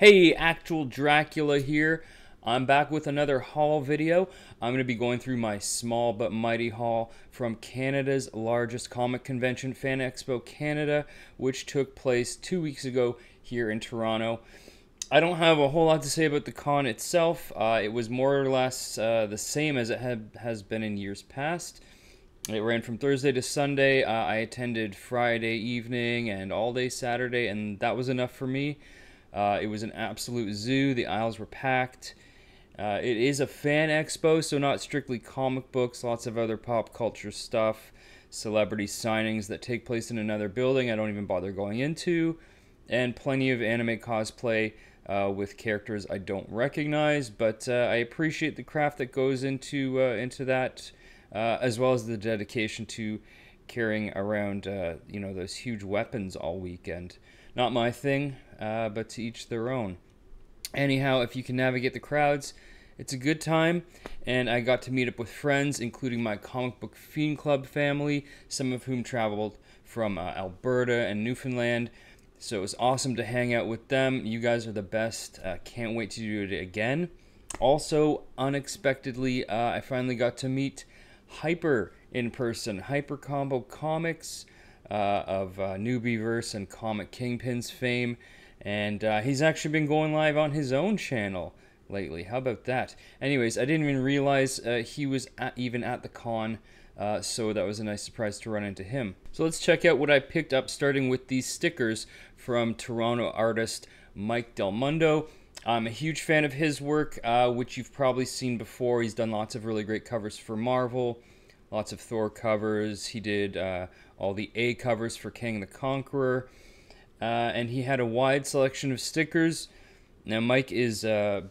Hey, Actual Dracula here. I'm back with another haul video. I'm going to be going through my small but mighty haul from Canada's largest comic convention, FanExpo Canada, which took place 2 weeks ago here in Toronto. I don't have a whole lot to say about the con itself. It was more or less the same as it has been in years past. It ran from Thursday to Sunday. I attended Friday evening and all day Saturday, and that was enough for me. It was an absolute zoo. The aisles were packed. It is a fan expo, so not strictly comic books, lots of other pop culture stuff, celebrity signings that take place in another building I don't even bother going into, and plenty of anime cosplay with characters I don't recognize, but I appreciate the craft that goes into that, as well as the dedication to carrying around those huge weapons all weekend. Not my thing, but to each their own. Anyhow, if you can navigate the crowds, it's a good time, and I got to meet up with friends, including my Comic Book Fiend Club family, some of whom traveled from Alberta and Newfoundland, so it was awesome to hang out with them. You guys are the best. Can't wait to do it again. Also, unexpectedly, I finally got to meet Hyper in person. Hyper Combo Comics, of Newbieverse and Comic Kingpin's fame, and he's actually been going live on his own channel lately. How about that? Anyways, I didn't even realize he was even at the con, so that was a nice surprise to run into him. So let's check out what I picked up, starting with these stickers from Toronto artist Mike Del Mundo. I'm a huge fan of his work, which you've probably seen before. He's done lots of really great covers for Marvel, lots of Thor covers. He did all the A covers for Kang the Conqueror, and he had a wide selection of stickers. Now, Mike is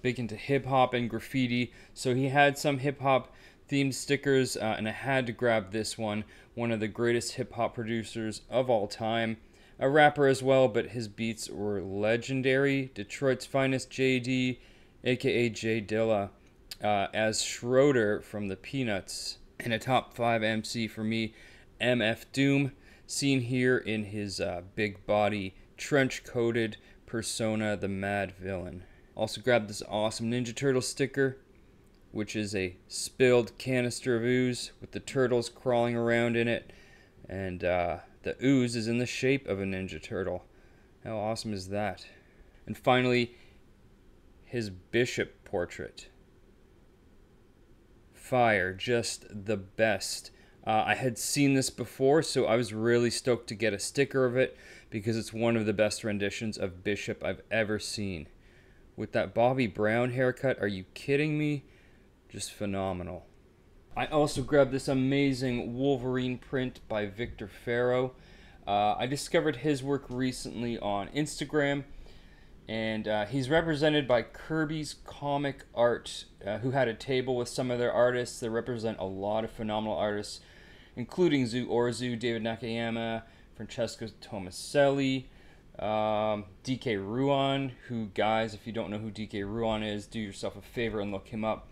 big into hip-hop and graffiti, so he had some hip-hop themed stickers, and I had to grab this one of the greatest hip-hop producers of all time. A rapper as well, but his beats were legendary. Detroit's finest JD, aka J Dilla, as Schroeder from the Peanuts. And a top 5 MC for me, MF Doom, seen here in his big body, trench-coated persona, the Mad Villain. Also grabbed this awesome Ninja Turtle sticker, which is a spilled canister of ooze with the turtles crawling around in it, and the ooze is in the shape of a Ninja Turtle. How awesome is that? And finally, his Bishop portrait. Fire, just the best. I had seen this before, so I was really stoked to get a sticker of it because it's one of the best renditions of Bishop I've ever seen. With that Bobby Brown haircut, are you kidding me? Just phenomenal. I also grabbed this amazing Wolverine print by Victor Faro. I discovered his work recently on Instagram, and he's represented by Kirby's Comic Art, who had a table with some of their artists. They represent a lot of phenomenal artists, including Zu Orzu, David Nakayama, Francesco Tomaselli, DK Ruan, who, guys, if you don't know who DK Ruan is, do yourself a favor and look him up.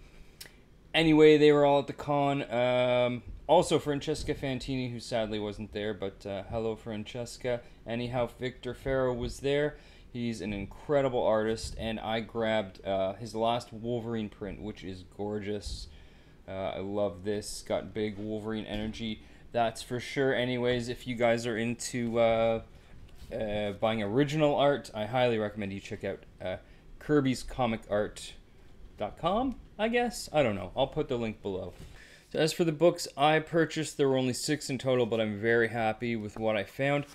Anyway, they were all at the con. Also, Francesca Fantini, who sadly wasn't there, but hello, Francesca. Anyhow, Victor Faro was there. He's an incredible artist, and I grabbed his last Wolverine print, which is gorgeous. I love this. Got big Wolverine energy, that's for sure. Anyways, if you guys are into buying original art, I highly recommend you check out Kirby's Comic Art.com, I guess? I don't know. I'll put the link below. So as for the books I purchased, there were only 6 in total, but I'm very happy with what I found.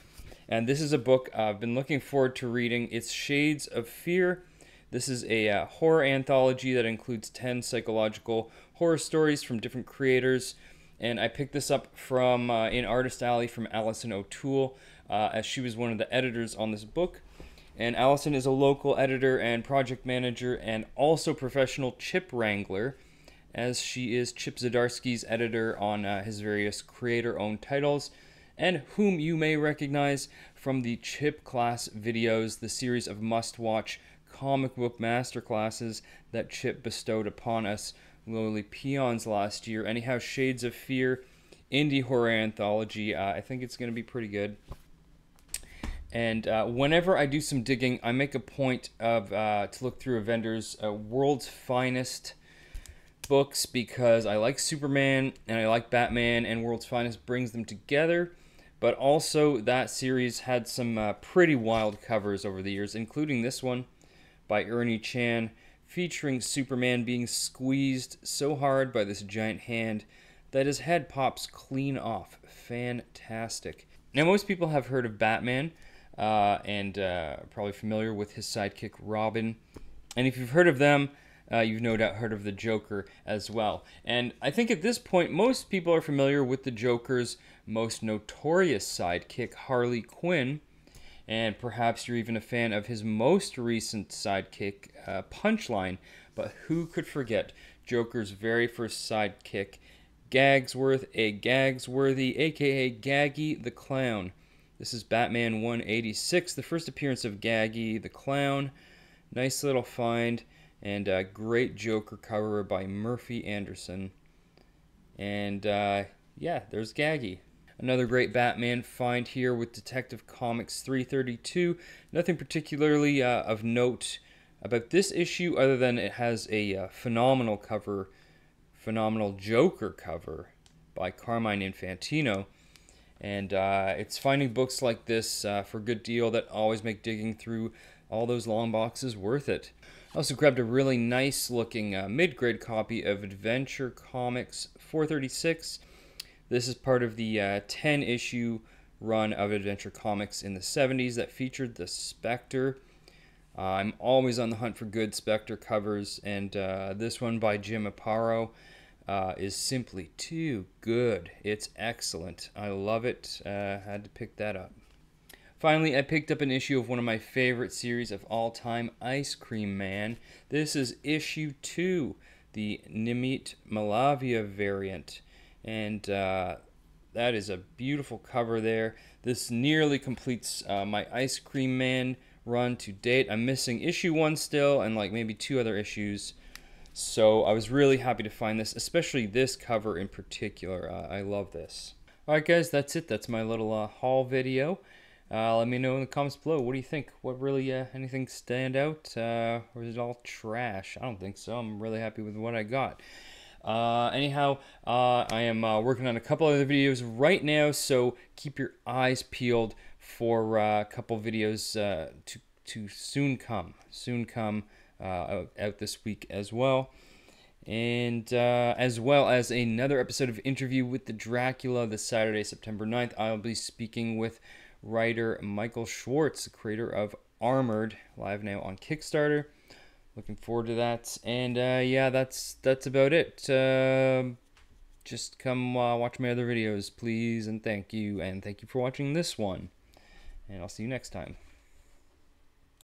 And this is a book I've been looking forward to reading. It's Shades of Fear. This is a horror anthology that includes 10 psychological horror stories from different creators. And I picked this up from in Artist Alley from Allison O'Toole, as she was one of the editors on this book. And Allison is a local editor and project manager and also professional chip wrangler, as she is Chip Zdarsky's editor on his various creator-owned titles, and whom you may recognize from the Chip Class videos, the series of must-watch comic book masterclasses that Chip bestowed upon us lowly peons last year. Anyhow, Shades of Fear, indie horror anthology. I think it's going to be pretty good. And whenever I do some digging, I make a point of to look through a vendor's World's Finest books, because I like Superman and I like Batman, and World's Finest brings them together. But also, that series had some pretty wild covers over the years, including this one by Ernie Chan, featuring Superman being squeezed so hard by this giant hand that his head pops clean off. Fantastic. Now, most people have heard of Batman, and probably familiar with his sidekick Robin. And if you've heard of them, you've no doubt heard of the Joker as well. And I think at this point, most people are familiar with the Joker's most notorious sidekick, Harley Quinn. And perhaps you're even a fan of his most recent sidekick, Punchline. But who could forget Joker's very first sidekick, Gagsworth, a Gagsworthy, aka Gaggy the Clown. This is Batman 186, the first appearance of Gaggy the Clown. Nice little find, and a great Joker cover by Murphy Anderson. And yeah, there's Gaggy. Another great Batman find here with Detective Comics 332. Nothing particularly of note about this issue other than it has a phenomenal cover, phenomenal Joker cover by Carmine Infantino. And it's finding books like this for a good deal that always make digging through all those long boxes worth it. I also grabbed a really nice looking mid-grade copy of Adventure Comics 436. This is part of the 10-issue run of Adventure Comics in the 70s that featured the Spectre. I'm always on the hunt for good Spectre covers, and this one by Jim Aparo is simply too good. It's excellent. I love it. Had to pick that up. Finally, I picked up an issue of one of my favorite series of all time, Ice Cream Man. This is issue 2, the Nimit Malavia variant. And that is a beautiful cover there. This nearly completes my Ice Cream Man run to date. I'm missing issue 1 still, and like maybe 2 other issues. So I was really happy to find this, especially this cover in particular. I love this. Alright guys, that's it. That's my little haul video. Let me know in the comments below. What do you think? What really, anything stand out? Or is it all trash? I don't think so. I'm really happy with what I got. Anyhow, I am working on a couple other videos right now, so keep your eyes peeled for a couple videos to soon come out this week as well. And as well as another episode of Interview with the Dracula this Saturday, September 9th. I'll be speaking with writer Michael Schwartz, the creator of Armored, live now on Kickstarter. Looking forward to that. And yeah, that's about it. Just come watch my other videos, please, and thank you. And thank you for watching this one. And I'll see you next time.